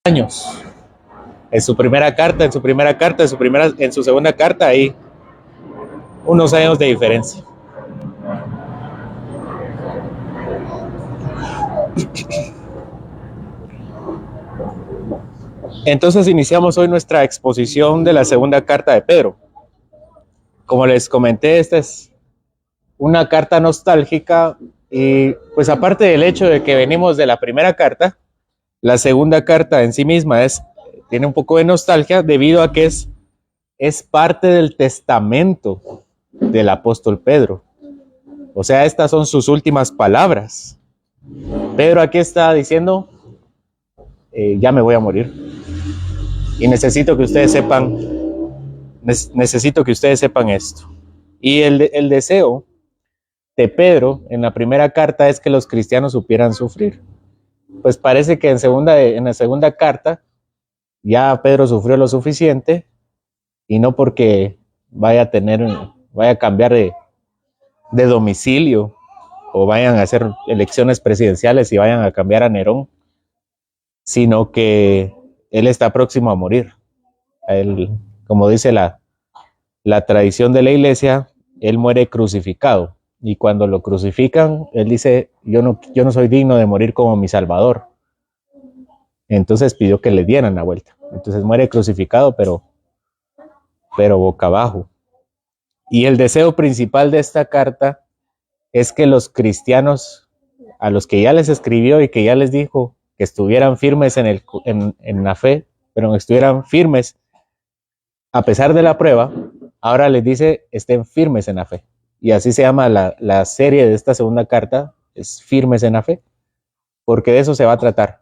años. En su primera carta, en su segunda carta, hay unos años de diferencia. Entonces iniciamos hoy nuestra exposición de la segunda carta de Pedro. Como les comenté, esta es una carta nostálgica y pues aparte del hecho de que venimos de la primera carta, la segunda carta en sí misma tiene un poco de nostalgia debido a que es parte del testamento del apóstol Pedro. O sea, estas son sus últimas palabras. Pedro aquí está diciendo, ya me voy a morir. Y necesito que ustedes sepan esto. Y el deseo de Pedro en la primera carta es que los cristianos supieran sufrir. Pues parece que en la segunda carta ya Pedro sufrió lo suficiente y no porque vaya a cambiar de domicilio o vayan a hacer elecciones presidenciales y vayan a cambiar a Nerón, sino que él está próximo a morir. Él, como dice la tradición de la iglesia, él muere crucificado. Y cuando lo crucifican, él dice, yo no soy digno de morir como mi Salvador. Entonces pidió que le dieran la vuelta. Entonces muere crucificado, pero boca abajo. Y el deseo principal de esta carta es que los cristianos, a los que ya les escribió y que ya les dijo que estuvieran firmes en la fe, pero estuvieran firmes a pesar de la prueba, ahora les dice, estén firmes en la fe. Y así se llama la serie de esta segunda carta, es Firmes en la Fe, porque de eso se va a tratar.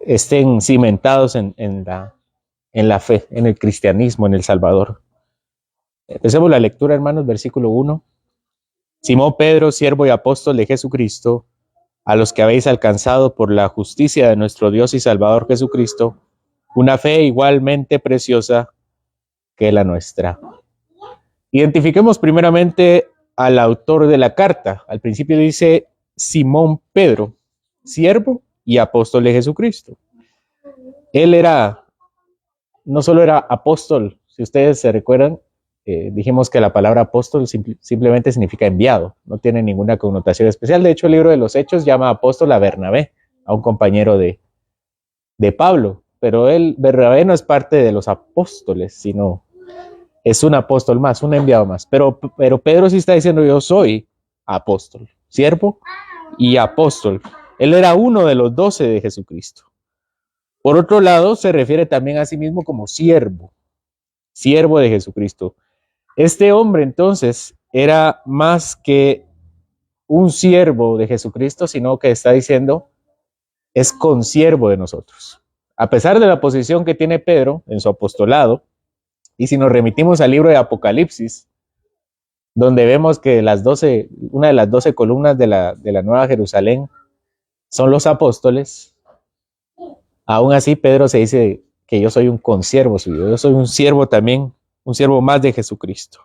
Estén cimentados en la fe, en el cristianismo, en el Salvador. Empecemos la lectura, hermanos, versículo 1. Simón Pedro, siervo y apóstol de Jesucristo, a los que habéis alcanzado por la justicia de nuestro Dios y Salvador Jesucristo, una fe igualmente preciosa que la nuestra. Identifiquemos primeramente al autor de la carta. Al principio dice Simón Pedro, siervo y apóstol de Jesucristo. Él no solo era apóstol, si ustedes se recuerdan, dijimos que la palabra apóstol simplemente significa enviado, no tiene ninguna connotación especial. De hecho, el libro de los Hechos llama apóstol a Bernabé, a un compañero de Pablo, pero Bernabé no es parte de los apóstoles, sino es un apóstol más, un enviado más. Pero Pedro sí está diciendo, yo soy apóstol, siervo y apóstol. Él era uno de los 12 de Jesucristo. Por otro lado, se refiere también a sí mismo como siervo de Jesucristo. Este hombre entonces era más que un siervo de Jesucristo, sino que está diciendo, es consiervo de nosotros. A pesar de la posición que tiene Pedro en su apostolado, y si nos remitimos al libro de Apocalipsis, donde vemos que una de las 12 columnas de la Nueva Jerusalén son los apóstoles, aún así Pedro se dice que yo soy un consiervo suyo, yo soy un siervo también, un siervo más de Jesucristo.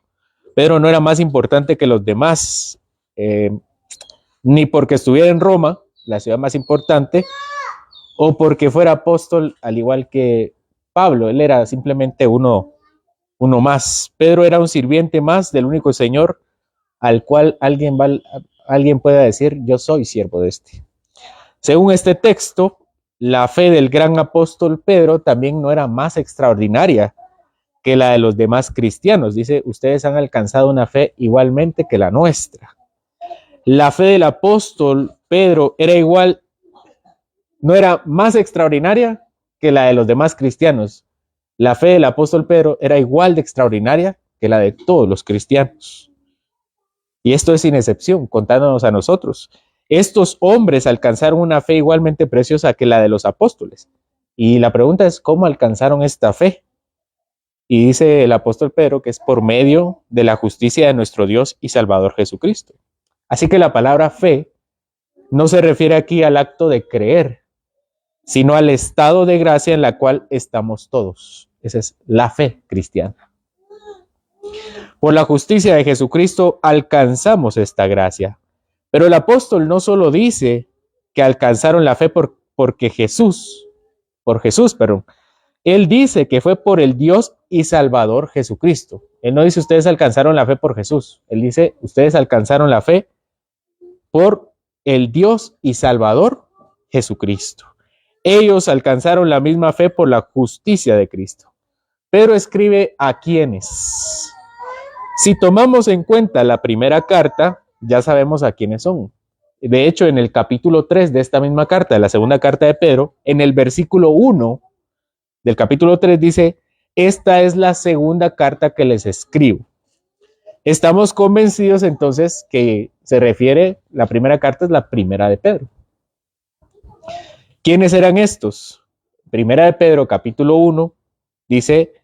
Pedro no era más importante que los demás, ni porque estuviera en Roma, la ciudad más importante, o porque fuera apóstol al igual que Pablo. Él era simplemente uno más. Pedro era un sirviente más del único Señor al cual alguien pueda decir, yo soy siervo de este. Según este texto, la fe del gran apóstol Pedro también no era más extraordinaria que la de los demás cristianos. Dice, ustedes han alcanzado una fe igualmente que la nuestra. La fe del apóstol Pedro no era más extraordinaria que la de los demás cristianos. La fe del apóstol Pedro era igual de extraordinaria que la de todos los cristianos. Y esto es sin excepción, contándonos a nosotros. Estos hombres alcanzaron una fe igualmente preciosa que la de los apóstoles. Y la pregunta es, ¿cómo alcanzaron esta fe? Y dice el apóstol Pedro que es por medio de la justicia de nuestro Dios y Salvador Jesucristo. Así que la palabra fe no se refiere aquí al acto de creer, sino al estado de gracia en la cual estamos todos. Esa es la fe cristiana. Por la justicia de Jesucristo alcanzamos esta gracia. Pero el apóstol no solo dice que alcanzaron la fe porque Jesús por Jesús, perdón. Él dice que fue por el Dios y Salvador Jesucristo. Él no dice ustedes alcanzaron la fe por Jesús. Él dice ustedes alcanzaron la fe por el Dios y Salvador Jesucristo. Ellos alcanzaron la misma fe por la justicia de Cristo. Pedro escribe a quiénes. Si tomamos en cuenta la primera carta, ya sabemos a quiénes son. De hecho, en el capítulo 3 de esta misma carta, de la segunda carta de Pedro, en el versículo 1 del capítulo 3 dice, esta es la segunda carta que les escribo. Estamos convencidos entonces que se refiere, la primera carta es la primera de Pedro. ¿Quiénes eran estos? Primera de Pedro, capítulo 1, dice,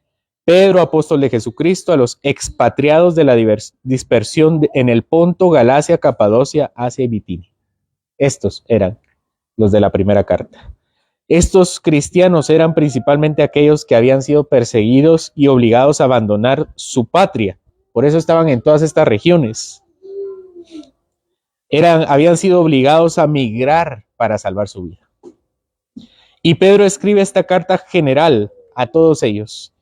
Pedro, apóstol de Jesucristo, a los expatriados de la dispersión en el Ponto, Galacia, Capadocia, Asia y Bitinia. Estos eran los de la primera carta. Estos cristianos eran principalmente aquellos que habían sido perseguidos y obligados a abandonar su patria. Por eso estaban en todas estas regiones. Habían sido obligados a migrar para salvar su vida. Y Pedro escribe esta carta general a todos ellos.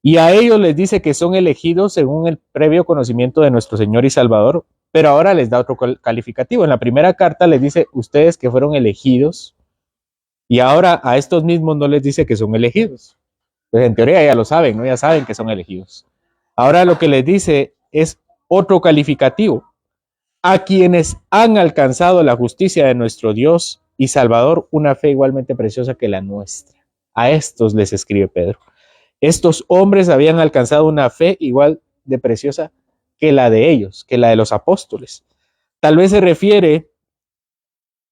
Y a ellos les dice que son elegidos según el previo conocimiento de nuestro Señor y Salvador, pero ahora les da otro calificativo. En la primera carta les dice ustedes que fueron elegidos, y ahora a estos mismos no les dice que son elegidos. Pues en teoría ya lo saben, ¿no? Ya saben que son elegidos. Ahora lo que les dice es otro calificativo. A quienes han alcanzado la justicia de nuestro Dios y Salvador, una fe igualmente preciosa que la nuestra. A estos les escribe Pedro. Estos hombres habían alcanzado una fe igual de preciosa que la de ellos, que la de los apóstoles. Tal vez se refiere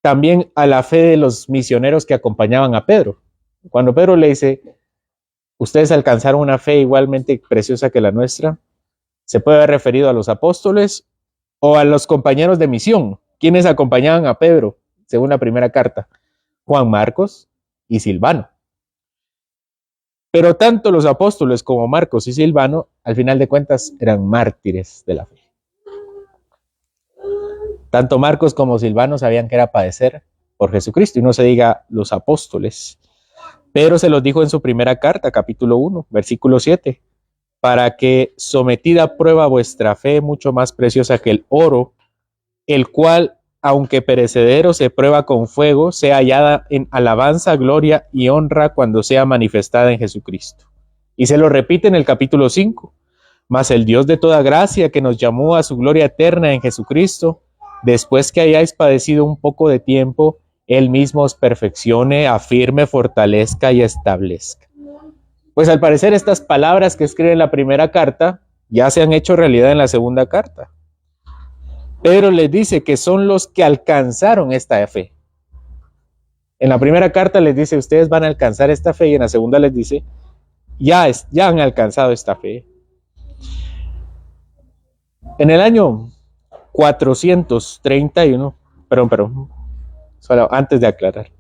también a la fe de los misioneros que acompañaban a Pedro. Cuando Pedro le dice, ustedes alcanzaron una fe igualmente preciosa que la nuestra, se puede haber referido a los apóstoles o a los compañeros de misión, quienes acompañaban a Pedro, según la primera carta, Juan Marcos y Silvano. Pero tanto los apóstoles como Marcos y Silvano, al final de cuentas, eran mártires de la fe. Tanto Marcos como Silvano sabían que era padecer por Jesucristo, y no se diga los apóstoles. Pedro se los dijo en su primera carta, capítulo 1, versículo 7, para que sometida a prueba vuestra fe, mucho más preciosa que el oro, el cual, aunque perecedero, se prueba con fuego, sea hallada en alabanza, gloria y honra cuando sea manifestada en Jesucristo. Y se lo repite en el capítulo 5. Mas el Dios de toda gracia, que nos llamó a su gloria eterna en Jesucristo, después que hayáis padecido un poco de tiempo, Él mismo os perfeccione, afirme, fortalezca y establezca. Pues al parecer estas palabras que escribe en la primera carta ya se han hecho realidad en la segunda carta. Pedro les dice que son los que alcanzaron esta fe. En la primera carta les dice, ustedes van a alcanzar esta fe, y en la segunda les dice, ya han alcanzado esta fe. En el año 431, solo antes de aclarar,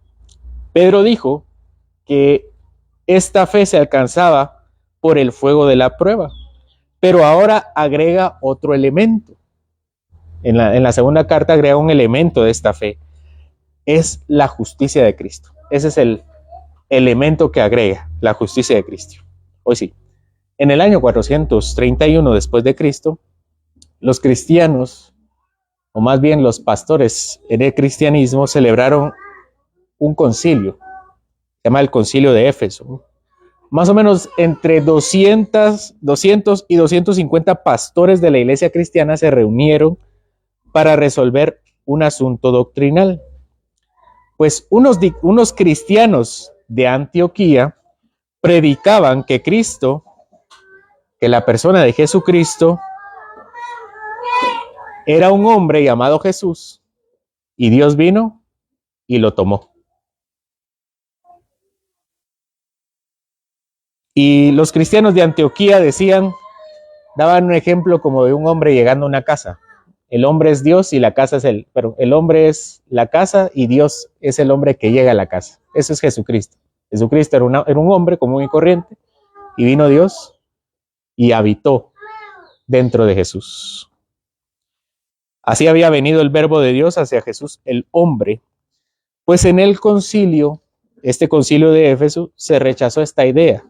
Pedro dijo que esta fe se alcanzaba por el fuego de la prueba, pero ahora agrega otro elemento. En la segunda carta agrega un elemento de esta fe, es la justicia de Cristo. Ese es el elemento que agrega, la justicia de Cristo. Hoy sí, en el año 431 después de Cristo, los cristianos, o más bien los pastores en el cristianismo, celebraron un concilio, se llama el Concilio de Éfeso. Más o menos entre 200 y 250 pastores de la iglesia cristiana se reunieron para resolver un asunto doctrinal. Pues unos cristianos de Antioquía predicaban que Cristo, que la persona de Jesucristo, era un hombre llamado Jesús, y Dios vino y lo tomó. Y los cristianos de Antioquía daban un ejemplo como de un hombre llegando a una casa. El hombre es Dios y la casa es él, pero el hombre es la casa y Dios es el hombre que llega a la casa. Eso es Jesucristo. Jesucristo era un hombre común y corriente, y vino Dios y habitó dentro de Jesús. Así había venido el verbo de Dios hacia Jesús, el hombre. Pues en el concilio este concilio de Éfeso, se rechazó esta idea.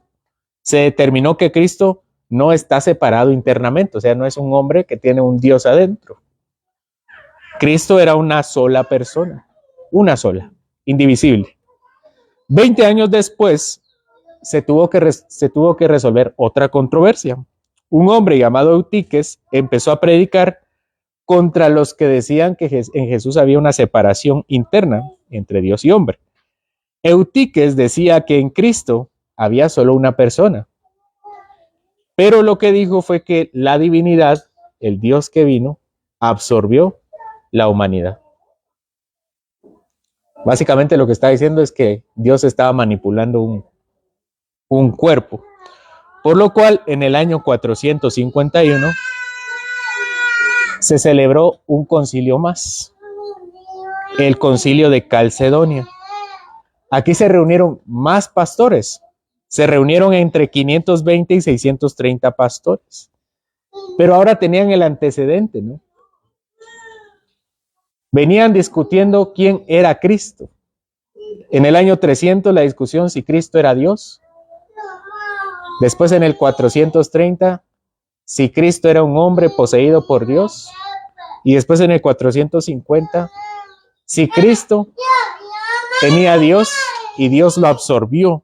Se determinó que Cristo no está separado internamente, o sea, no es un hombre que tiene un Dios adentro. Cristo era una sola persona, una sola, indivisible. 20 años después, se tuvo que resolver otra controversia. Un hombre llamado Eutiques empezó a predicar contra los que decían que en Jesús había una separación interna entre Dios y hombre. Eutiques decía que en Cristo había solo una persona, pero lo que dijo fue que la divinidad, el Dios que vino, absorbió la humanidad. Básicamente lo que está diciendo es que Dios estaba manipulando un cuerpo, por lo cual en el año 451 se celebró un concilio más, el concilio de Calcedonia. Aquí se reunieron más pastores, se reunieron entre 520 y 630 pastores, pero ahora tenían el antecedente, ¿no? Venían discutiendo quién era Cristo. En el año 300 la discusión si Cristo era Dios. Después en el 430 si Cristo era un hombre poseído por Dios. Y después en el 450 si Cristo tenía a Dios y Dios lo absorbió.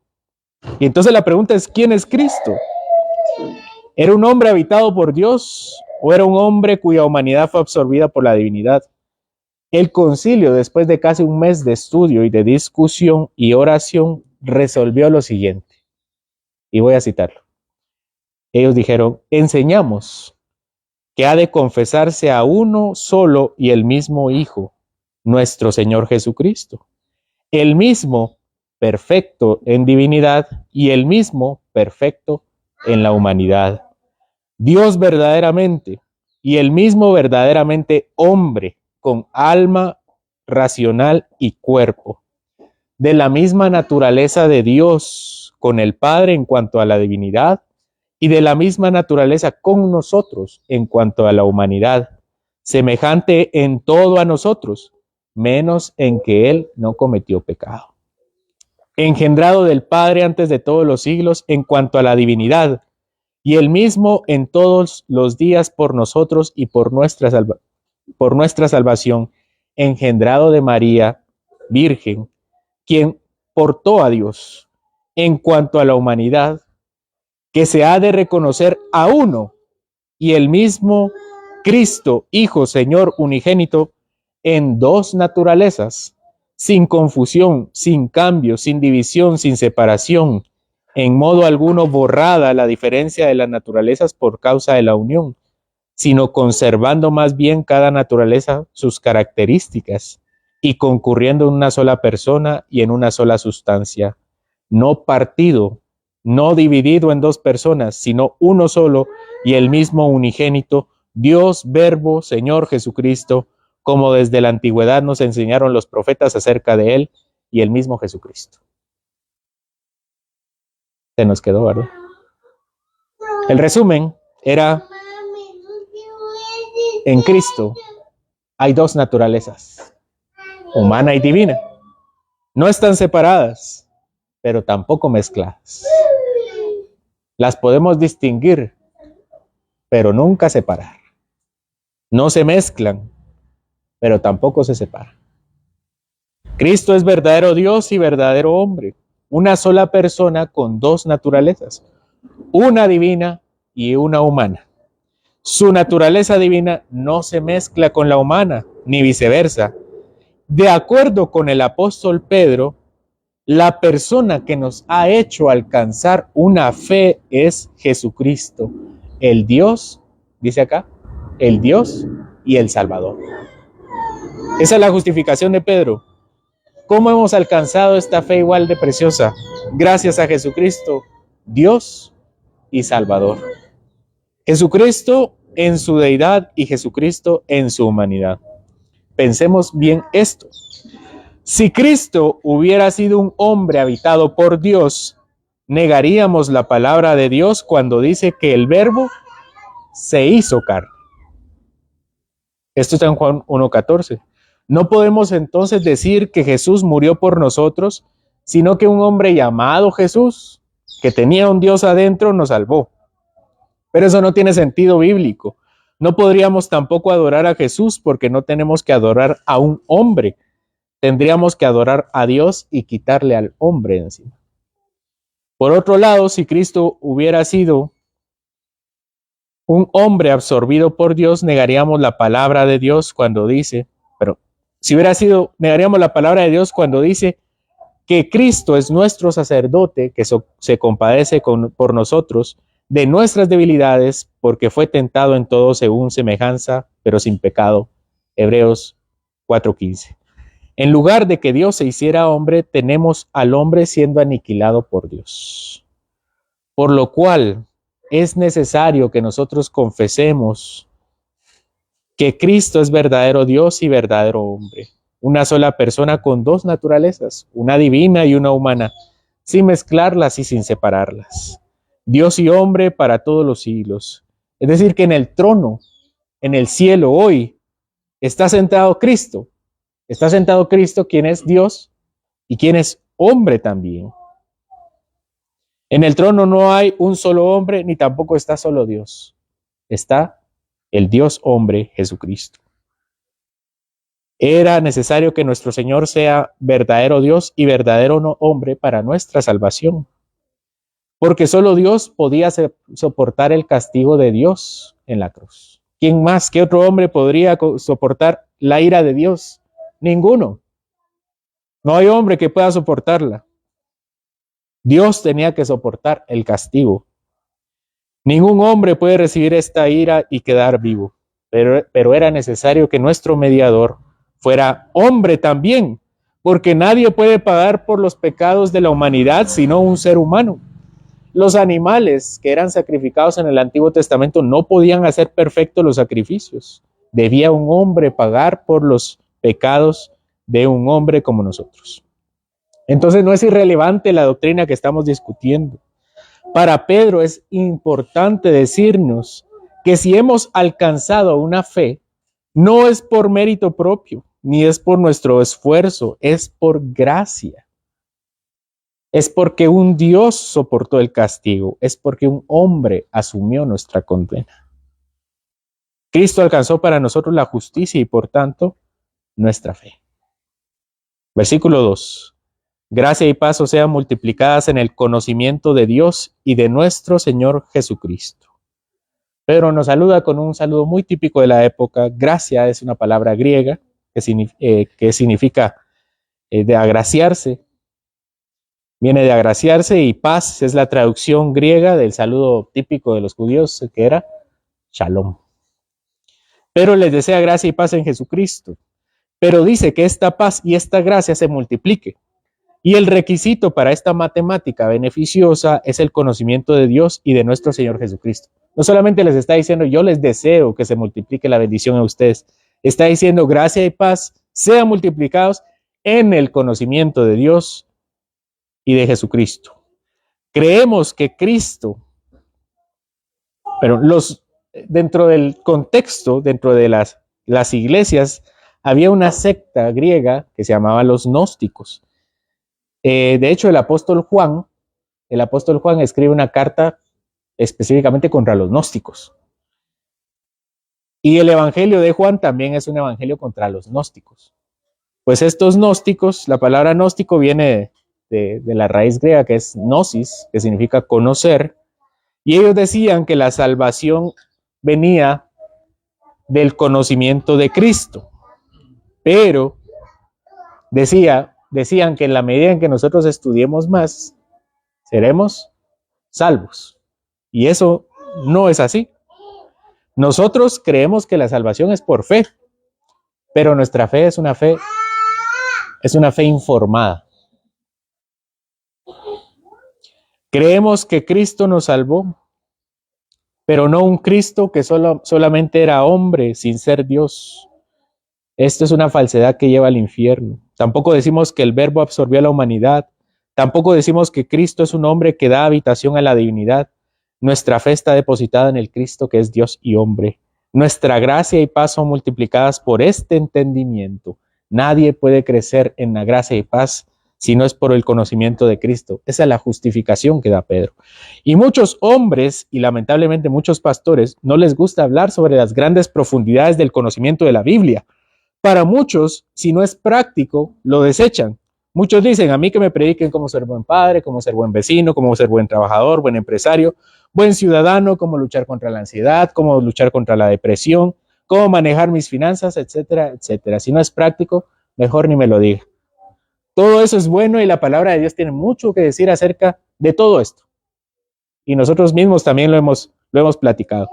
Y entonces la pregunta es, ¿quién es Cristo? ¿Era un hombre habitado por Dios o era un hombre cuya humanidad fue absorbida por la divinidad? El concilio, después de casi un mes de estudio y de discusión y oración, resolvió lo siguiente. Y voy a citarlo. Ellos dijeron, enseñamos que ha de confesarse a uno solo y el mismo Hijo, nuestro Señor Jesucristo. El mismo perfecto en divinidad y el mismo perfecto en la humanidad. Dios verdaderamente y el mismo verdaderamente hombre, con alma racional y cuerpo, de la misma naturaleza de Dios con el Padre en cuanto a la divinidad y de la misma naturaleza con nosotros en cuanto a la humanidad, semejante en todo a nosotros, menos en que Él no cometió pecado. Engendrado del Padre antes de todos los siglos en cuanto a la divinidad, y el mismo en todos los días por nosotros y por nuestra salvación, engendrado de María, Virgen, quien portó a Dios en cuanto a la humanidad, que se ha de reconocer a uno y el mismo Cristo, Hijo, Señor unigénito, en dos naturalezas, sin confusión, sin cambio, sin división, sin separación, en modo alguno borrada la diferencia de las naturalezas por causa de la unión, sino conservando más bien cada naturaleza sus características y concurriendo en una sola persona y en una sola sustancia, no partido, no dividido en dos personas, sino uno solo y el mismo unigénito, Dios, Verbo, Señor Jesucristo, como desde la antigüedad nos enseñaron los profetas acerca de Él y el mismo Jesucristo. Se nos quedó, ¿verdad? El resumen era, en Cristo hay dos naturalezas, humana y divina. No están separadas, pero tampoco mezcladas. Las podemos distinguir, pero nunca separar. No se mezclan, pero tampoco se separan. Cristo es verdadero Dios y verdadero hombre, una sola persona con dos naturalezas, una divina y una humana. Su naturaleza divina no se mezcla con la humana, ni viceversa. De acuerdo con el apóstol Pedro, la persona que nos ha hecho alcanzar una fe es Jesucristo, el Dios, dice acá, el Dios y el Salvador. Esa es la justificación de Pedro. ¿Cómo hemos alcanzado esta fe igual de preciosa? Gracias a Jesucristo, Dios y Salvador. Jesucristo en su deidad y Jesucristo en su humanidad. Pensemos bien esto. Si Cristo hubiera sido un hombre habitado por Dios, negaríamos la palabra de Dios cuando dice que el Verbo se hizo carne. Esto está en Juan 1:14. No podemos entonces decir que Jesús murió por nosotros sino que un hombre llamado Jesús, que tenía un Dios adentro, nos salvó. Pero eso no tiene sentido bíblico. No podríamos tampoco adorar a Jesús porque no tenemos que adorar a un hombre. Tendríamos que adorar a Dios y quitarle al hombre encima. Por otro lado, si Cristo hubiera sido un hombre absorbido por Dios, negaríamos la palabra de Dios cuando dice, negaríamos la palabra de Dios cuando dice que Cristo es nuestro sacerdote que se compadece por nosotros de nuestras debilidades, porque fue tentado en todo según semejanza, pero sin pecado. Hebreos 4:15. En lugar de que Dios se hiciera hombre, tenemos al hombre siendo aniquilado por Dios. Por lo cual es necesario que nosotros confesemos que Cristo es verdadero Dios y verdadero hombre. Una sola persona con dos naturalezas, una divina y una humana, sin mezclarlas y sin separarlas. Dios y hombre para todos los siglos. Es decir, que en el trono, en el cielo hoy, está sentado Cristo. Está sentado Cristo, quien es Dios y quien es hombre también. En el trono no hay un solo hombre, ni tampoco está solo Dios. Está el Dios hombre, Jesucristo. Era necesario que nuestro Señor sea verdadero Dios y verdadero hombre para nuestra salvación. Porque solo Dios podía soportar el castigo de Dios en la cruz. ¿Quién más que otro hombre podría soportar la ira de Dios? Ninguno. No hay hombre que pueda soportarla. Dios tenía que soportar el castigo. Ningún hombre puede recibir esta ira y quedar vivo. Pero era necesario que nuestro mediador fuera hombre también, porque nadie puede pagar por los pecados de la humanidad sino un ser humano. Los animales que eran sacrificados en el Antiguo Testamento no podían hacer perfectos los sacrificios. Debía un hombre pagar por los pecados de un hombre como nosotros. Entonces no es irrelevante la doctrina que estamos discutiendo. Para Pedro es importante decirnos que si hemos alcanzado una fe, no es por mérito propio, ni es por nuestro esfuerzo, es por gracia. Es porque un Dios soportó el castigo, es porque un hombre asumió nuestra condena. Cristo alcanzó para nosotros la justicia y por tanto nuestra fe. Versículo 2. Gracia y paz os sean multiplicadas en el conocimiento de Dios y de nuestro Señor Jesucristo. Pedro nos saluda con un saludo muy típico de la época. Gracia es una palabra griega que significa de agraciarse. Viene de agraciarse y paz es la traducción griega del saludo típico de los judíos, que era shalom. Pero les desea gracia y paz en Jesucristo. Pero dice que esta paz y esta gracia se multiplique. Y el requisito para esta matemática beneficiosa es el conocimiento de Dios y de nuestro Señor Jesucristo. No solamente les está diciendo, yo les deseo que se multiplique la bendición a ustedes. Está diciendo, gracia y paz sean multiplicados en el conocimiento de Dios y de Jesucristo. Creemos que Cristo, pero dentro del contexto, dentro de las iglesias, había una secta griega que se llamaba los gnósticos. De hecho, el apóstol Juan escribe una carta específicamente contra los gnósticos. Y el evangelio de Juan también es un evangelio contra los gnósticos. Pues estos gnósticos, la palabra gnóstico viene de la raíz griega que es gnosis, que significa conocer, y ellos decían que la salvación venía del conocimiento de Cristo, pero decían que en la medida en que nosotros estudiemos más, seremos salvos. Y eso no es así. Nosotros creemos que la salvación es por fe, pero nuestra fe es una fe informada. Creemos que Cristo nos salvó, pero no un Cristo que solamente era hombre sin ser Dios. Esto es una falsedad que lleva al infierno. Tampoco decimos que el Verbo absorbió a la humanidad. Tampoco decimos que Cristo es un hombre que da habitación a la divinidad. Nuestra fe está depositada en el Cristo que es Dios y hombre. Nuestra gracia y paz son multiplicadas por este entendimiento. Nadie puede crecer en la gracia y paz sino es por el conocimiento de Cristo. Esa es la justificación que da Pedro. Y muchos hombres, y lamentablemente muchos pastores, no les gusta hablar sobre las grandes profundidades del conocimiento de la Biblia. Para muchos, si no es práctico, lo desechan. Muchos dicen, a mí que me prediquen cómo ser buen padre, cómo ser buen vecino, cómo ser buen trabajador, buen empresario, buen ciudadano, cómo luchar contra la ansiedad, cómo luchar contra la depresión, cómo manejar mis finanzas, etcétera, etcétera. Si no es práctico, mejor ni me lo diga. Todo eso es bueno y la palabra de Dios tiene mucho que decir acerca de todo esto. Y nosotros mismos también lo hemos platicado.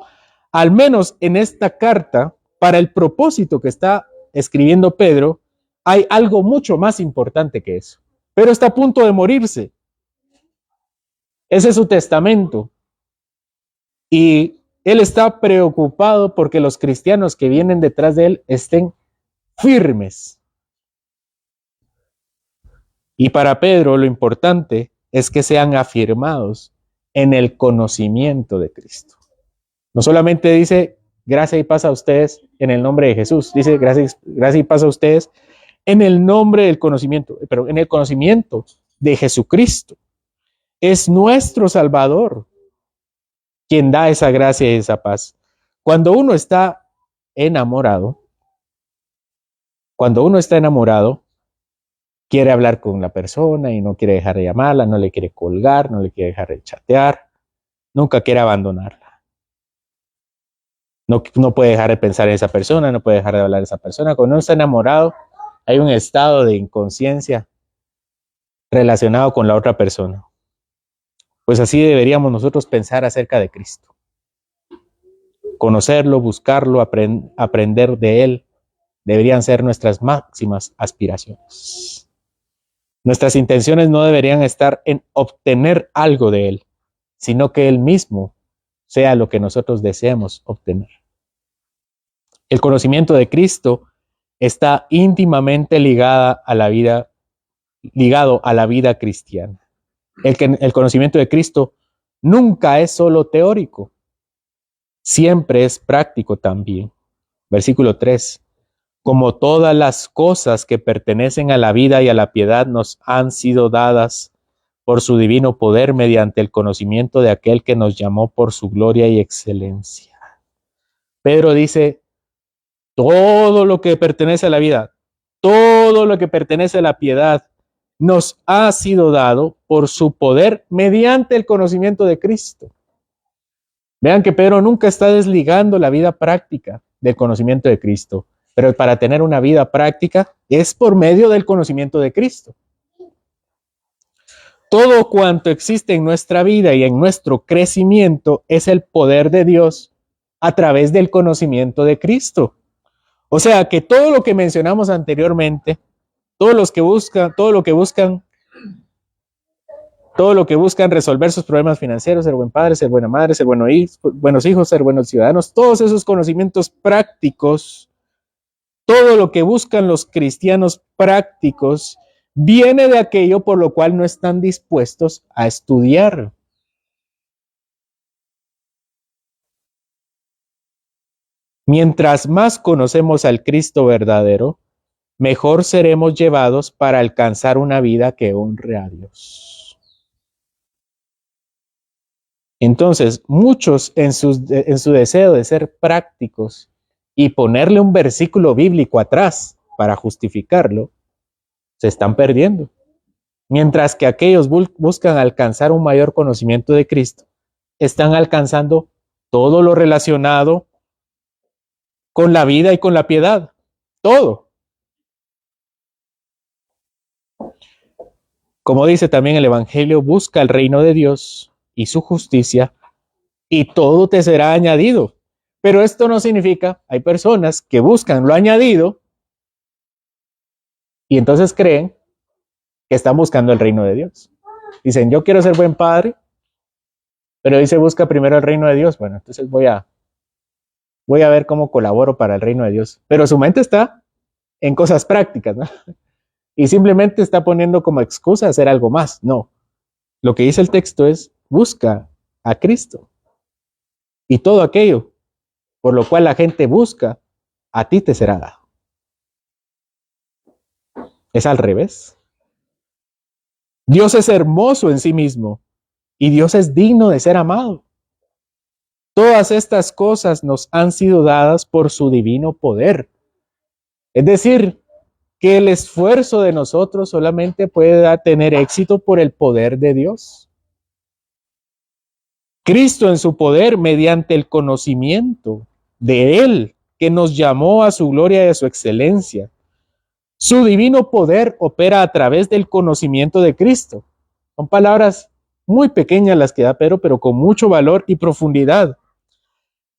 Al menos en esta carta, para el propósito que está escribiendo Pedro, hay algo mucho más importante que eso. Pero está a punto de morirse. Ese es su testamento. Y él está preocupado porque los cristianos que vienen detrás de él estén firmes. Y para Pedro lo importante es que sean afirmados en el conocimiento de Cristo. No solamente dice gracia y paz a ustedes en el nombre de Jesús, dice gracia y paz a ustedes en el nombre del conocimiento, pero en el conocimiento de Jesucristo. Es nuestro Salvador quien da esa gracia y esa paz. Cuando uno está enamorado, quiere hablar con la persona y no quiere dejar de llamarla, no le quiere colgar, no le quiere dejar de chatear, nunca quiere abandonarla. No puede dejar de pensar en esa persona, no puede dejar de hablar de esa persona. Cuando uno está enamorado, hay un estado de inconsciencia relacionado con la otra persona. Pues así deberíamos nosotros pensar acerca de Cristo. Conocerlo, buscarlo, aprender de Él, deberían ser nuestras máximas aspiraciones. Nuestras intenciones no deberían estar en obtener algo de Él, sino que Él mismo sea lo que nosotros deseemos obtener. El conocimiento de Cristo está íntimamente ligado a la vida cristiana. El conocimiento de Cristo nunca es solo teórico, siempre es práctico también. Versículo 3. Como todas las cosas que pertenecen a la vida y a la piedad nos han sido dadas por su divino poder mediante el conocimiento de aquel que nos llamó por su gloria y excelencia. Pedro dice, todo lo que pertenece a la vida, todo lo que pertenece a la piedad, nos ha sido dado por su poder mediante el conocimiento de Cristo. Vean que Pedro nunca está desligando la vida práctica del conocimiento de Cristo, pero para tener una vida práctica es por medio del conocimiento de Cristo. Todo cuanto existe en nuestra vida y en nuestro crecimiento es el poder de Dios a través del conocimiento de Cristo. O sea que todo lo que mencionamos anteriormente, todo lo que buscan resolver sus problemas financieros, ser buen padre, ser buena madre, ser buenos hijos, ser buenos ciudadanos, todos esos conocimientos prácticos, todo lo que buscan los cristianos prácticos, viene de aquello por lo cual no están dispuestos a estudiar. Mientras más conocemos al Cristo verdadero, mejor seremos llevados para alcanzar una vida que honre a Dios. Entonces, muchos en su deseo de ser prácticos y ponerle un versículo bíblico atrás para justificarlo, se están perdiendo. Mientras que aquellos buscan alcanzar un mayor conocimiento de Cristo, están alcanzando todo lo relacionado con la vida y con la piedad. Todo. Como dice también el Evangelio, busca el reino de Dios y su justicia y todo te será añadido. Pero esto no significa, hay personas que buscan lo añadido y entonces creen que están buscando el reino de Dios. Dicen, yo quiero ser buen padre, pero dice, busca primero el reino de Dios. Bueno, entonces voy a ver cómo colaboro para el reino de Dios. Pero su mente está en cosas prácticas, ¿no? Y simplemente está poniendo como excusa hacer algo más. No. Lo que dice el texto es, busca a Cristo. Y todo aquello por lo cual la gente busca, a ti te será dado. Es al revés. Dios es hermoso en sí mismo y Dios es digno de ser amado. Todas estas cosas nos han sido dadas por su divino poder. Es decir, que el esfuerzo de nosotros solamente puede tener éxito por el poder de Dios. Cristo en su poder, mediante el conocimiento de Él, que nos llamó a su gloria y a su excelencia. Su divino poder opera a través del conocimiento de Cristo. Son palabras muy pequeñas las que da Pedro, pero con mucho valor y profundidad.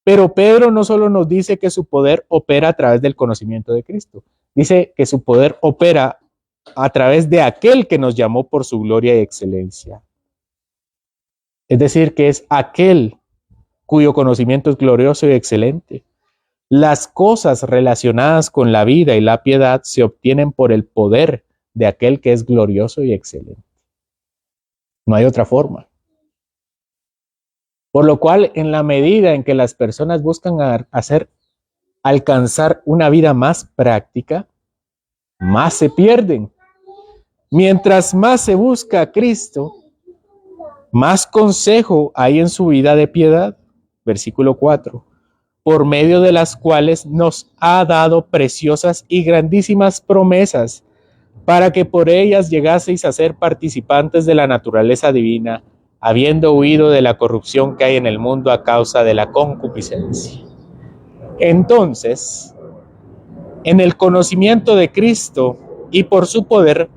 Pero Pedro no solo nos dice que su poder opera a través del conocimiento de Cristo, dice que su poder opera a través de aquel que nos llamó por su gloria y excelencia. Es decir, que es aquel cuyo conocimiento es glorioso y excelente. Las cosas relacionadas con la vida y la piedad se obtienen por el poder de aquel que es glorioso y excelente. No hay otra forma. Por lo cual, en la medida en que las personas buscan alcanzar una vida más práctica, más se pierden. Mientras más se busca a Cristo, más consejo hay en su vida de piedad. Versículo 4. Por medio de las cuales nos ha dado preciosas y grandísimas promesas, para que por ellas llegaseis a ser participantes de la naturaleza divina, habiendo huido de la corrupción que hay en el mundo a causa de la concupiscencia. Entonces, en el conocimiento de Cristo y por su poder,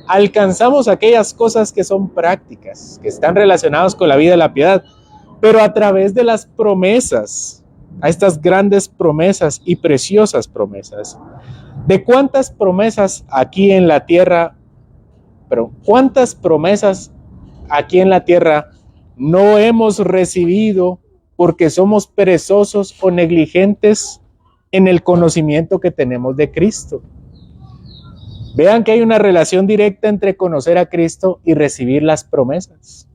alcanzamos aquellas cosas que son prácticas, que están relacionadas con la vida y la piedad, pero a través de las promesas, a estas grandes promesas y preciosas promesas. ¿De cuántas promesas aquí en la tierra, cuántas promesas aquí en la tierra no hemos recibido porque somos perezosos o negligentes en el conocimiento que tenemos de Cristo? Vean que hay una relación directa entre conocer a Cristo y recibir las promesas.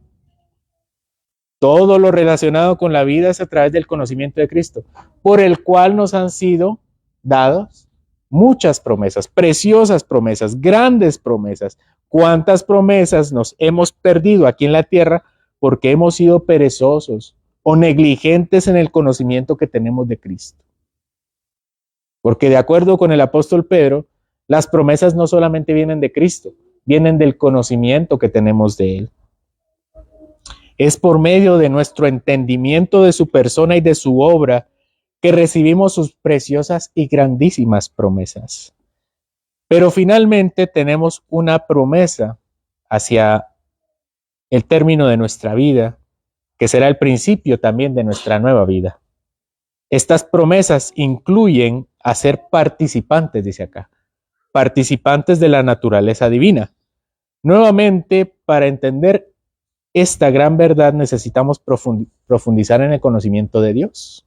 Todo lo relacionado con la vida es a través del conocimiento de Cristo, por el cual nos han sido dadas muchas promesas, preciosas promesas, grandes promesas. ¿Cuántas promesas nos hemos perdido aquí en la tierra porque hemos sido perezosos o negligentes en el conocimiento que tenemos de Cristo? Porque de acuerdo con el apóstol Pedro, las promesas no solamente vienen de Cristo, vienen del conocimiento que tenemos de Él. Es por medio de nuestro entendimiento de su persona y de su obra que recibimos sus preciosas y grandísimas promesas. Pero finalmente tenemos una promesa hacia el término de nuestra vida, que será el principio también de nuestra nueva vida. Estas promesas incluyen a ser participantes, dice acá, participantes de la naturaleza divina. Nuevamente, para entender esta gran verdad necesitamos profundizar en el conocimiento de Dios.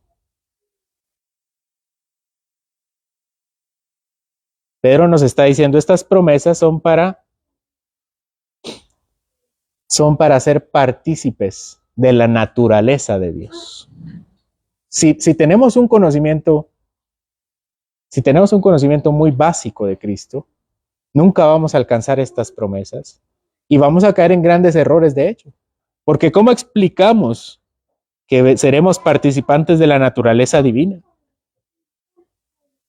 Pedro nos está diciendo, estas promesas son para ser partícipes de la naturaleza de Dios. Si tenemos un conocimiento muy básico de Cristo, nunca vamos a alcanzar estas promesas y vamos a caer en grandes errores, de hecho. Porque ¿cómo explicamos que seremos participantes de la naturaleza divina?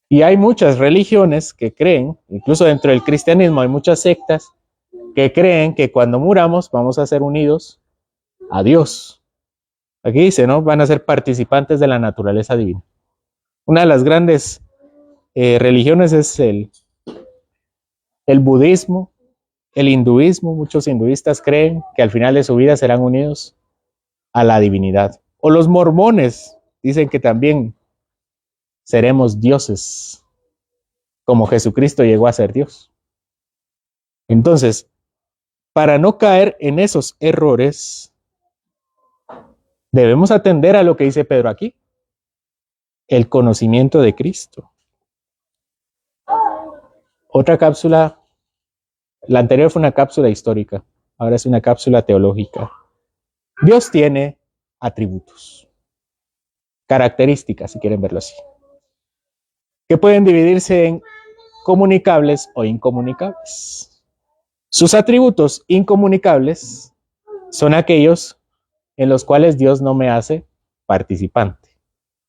Y hay muchas religiones que creen, incluso dentro del cristianismo hay muchas sectas que creen que cuando muramos vamos a ser unidos a Dios. Aquí dice, ¿no? Van a ser participantes de la naturaleza divina. Una de las grandes religiones es el budismo, el hinduismo. Muchos hinduistas creen que al final de su vida serán unidos a la divinidad. O los mormones dicen que también seremos dioses, como Jesucristo llegó a ser Dios. Entonces, para no caer en esos errores, debemos atender a lo que dice Pedro aquí, el conocimiento de Cristo. Otra cápsula, la anterior fue una cápsula histórica, ahora es una cápsula teológica. Dios tiene atributos, características, si quieren verlo así, que pueden dividirse en comunicables o incomunicables. Sus atributos incomunicables son aquellos en los cuales Dios no me hace participante,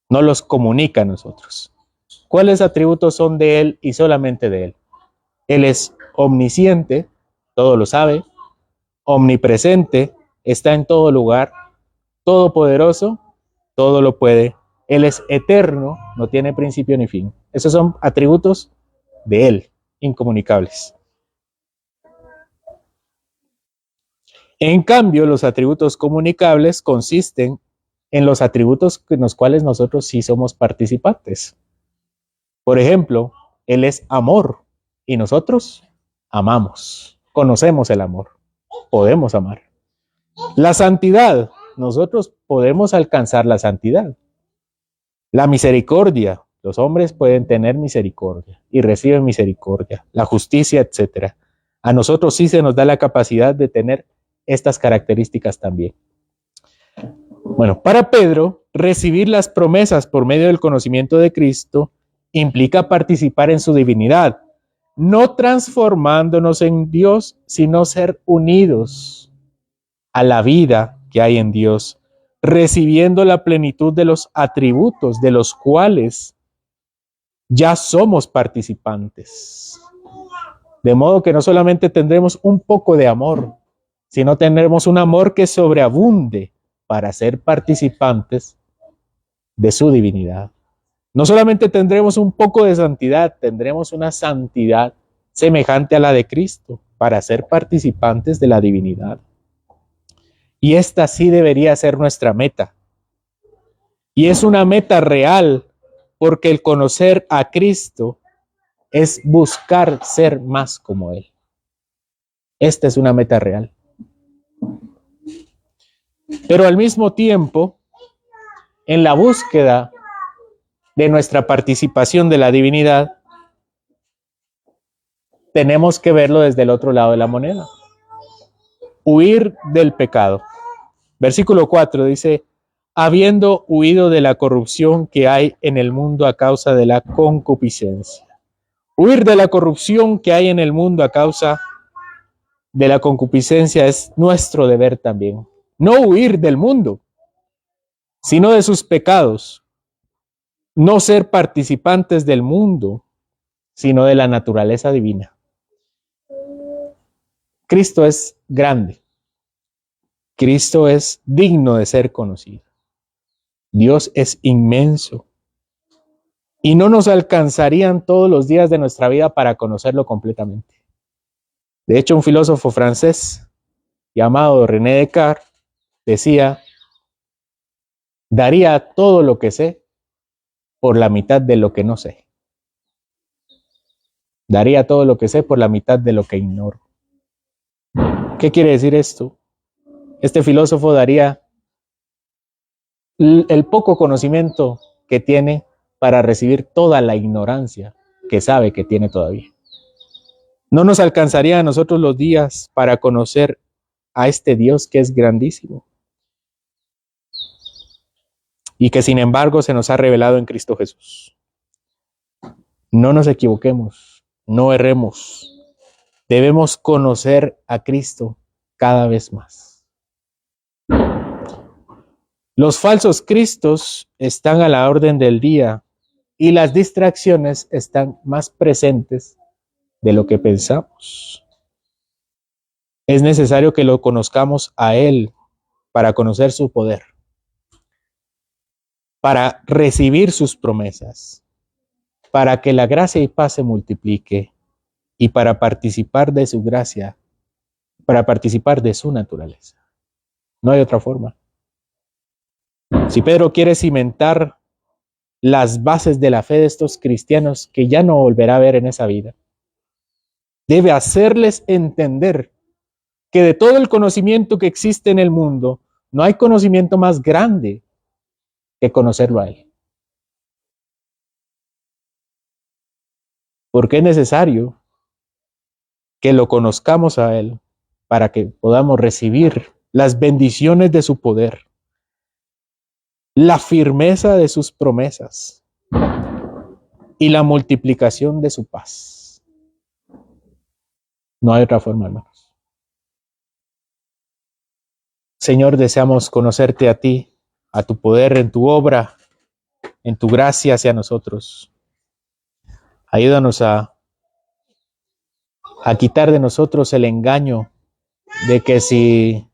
no los comunica a nosotros. ¿Cuáles atributos son de Él y solamente de Él? Él es omnisciente, todo lo sabe, omnipresente, está en todo lugar, todopoderoso, todo lo puede. Él es eterno, no tiene principio ni fin. Esos son atributos de Él, incomunicables. En cambio, los atributos comunicables consisten en los atributos en los cuales nosotros sí somos participantes. Por ejemplo, Él es amor y nosotros amamos, conocemos el amor, podemos amar. La santidad, nosotros podemos alcanzar la santidad. La misericordia, los hombres pueden tener misericordia y reciben misericordia. La justicia, etc. A nosotros sí se nos da la capacidad de tener estas características también. Bueno, para Pedro, recibir las promesas por medio del conocimiento de Cristo implica participar en su divinidad, no transformándonos en Dios, sino ser unidos a la vida que hay en Dios, recibiendo la plenitud de los atributos de los cuales ya somos participantes. De modo que no solamente tendremos un poco de amor, sino tendremos un amor que sobreabunde para ser participantes de su divinidad. No solamente tendremos un poco de santidad, tendremos una santidad semejante a la de Cristo para ser participantes de la divinidad. Y esta sí debería ser nuestra meta. Y es una meta real, porque el conocer a Cristo es buscar ser más como Él. Esta es una meta real. Pero al mismo tiempo, en la búsqueda de nuestra participación de la divinidad, tenemos que verlo desde el otro lado de la moneda. Huir del pecado. Versículo 4 dice, habiendo huido de la corrupción que hay en el mundo a causa de la concupiscencia. Huir de la corrupción que hay en el mundo a causa de la concupiscencia es nuestro deber también. No huir del mundo, sino de sus pecados. No ser participantes del mundo, sino de la naturaleza divina. Cristo es grande. Cristo es digno de ser conocido. Dios es inmenso. Y no nos alcanzarían todos los días de nuestra vida para conocerlo completamente. De hecho, un filósofo francés llamado René Descartes decía, daría todo lo que sé por la mitad de lo que no sé. Daría todo lo que sé por la mitad de lo que ignoro. ¿Qué quiere decir esto? Este filósofo daría el poco conocimiento que tiene para recibir toda la ignorancia que sabe que tiene todavía. No nos alcanzaría a nosotros los días para conocer a este Dios que es grandísimo y que sin embargo se nos ha revelado en Cristo Jesús. No nos equivoquemos, no erremos. Debemos conocer a Cristo cada vez más. Los falsos cristos están a la orden del día y las distracciones están más presentes de lo que pensamos. Es necesario que lo conozcamos a Él para conocer su poder, para recibir sus promesas, para que la gracia y paz se multiplique y para participar de su gracia, para participar de su naturaleza. No hay otra forma. Si Pedro quiere cimentar las bases de la fe de estos cristianos que ya no volverá a ver en esa vida, debe hacerles entender que de todo el conocimiento que existe en el mundo, no hay conocimiento más grande que conocerlo a Él. Porque es necesario que lo conozcamos a Él para que podamos recibir las bendiciones de su poder, la firmeza de sus promesas y la multiplicación de su paz. No hay otra forma, hermanos. Señor, deseamos conocerte a ti, a tu poder, en tu obra, en tu gracia hacia nosotros. Ayúdanos a quitar de nosotros el engaño de que si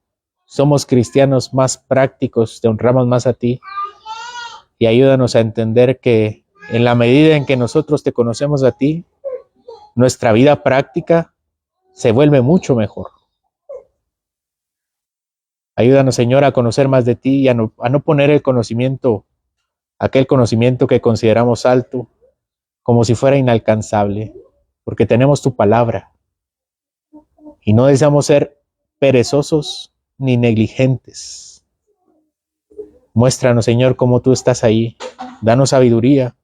somos cristianos más prácticos, te honramos más a ti. Y ayúdanos a entender que en la medida en que nosotros te conocemos a ti, nuestra vida práctica se vuelve mucho mejor. Ayúdanos, Señor, a conocer más de ti y a no poner el conocimiento, aquel conocimiento que consideramos alto, como si fuera inalcanzable, porque tenemos tu palabra y no deseamos ser perezosos ni negligentes. Muéstranos, Señor, cómo tú estás ahí. Danos sabiduría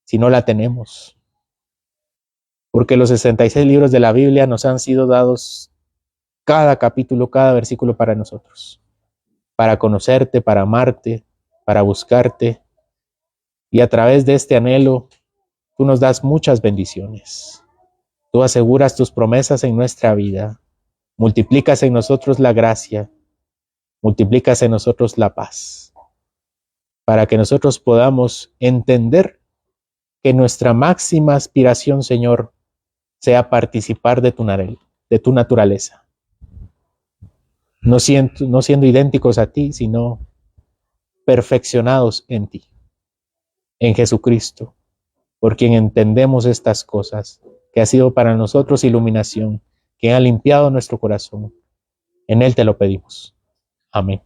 si no la tenemos. Porque los 66 libros de la Biblia nos han sido dados cada capítulo, cada versículo para nosotros. Para conocerte, para amarte, para buscarte. Y a través de este anhelo, tú nos das muchas bendiciones. Tú aseguras tus promesas en nuestra vida. Multiplicas en nosotros la gracia. Multiplicas en nosotros la paz. Para que nosotros podamos entender que nuestra máxima aspiración, Señor, sea participar de tu naturaleza. No siendo idénticos a ti, sino perfeccionados en ti, en Jesucristo, por quien entendemos estas cosas, que ha sido para nosotros iluminación, que ha limpiado nuestro corazón. En Él te lo pedimos. Amén.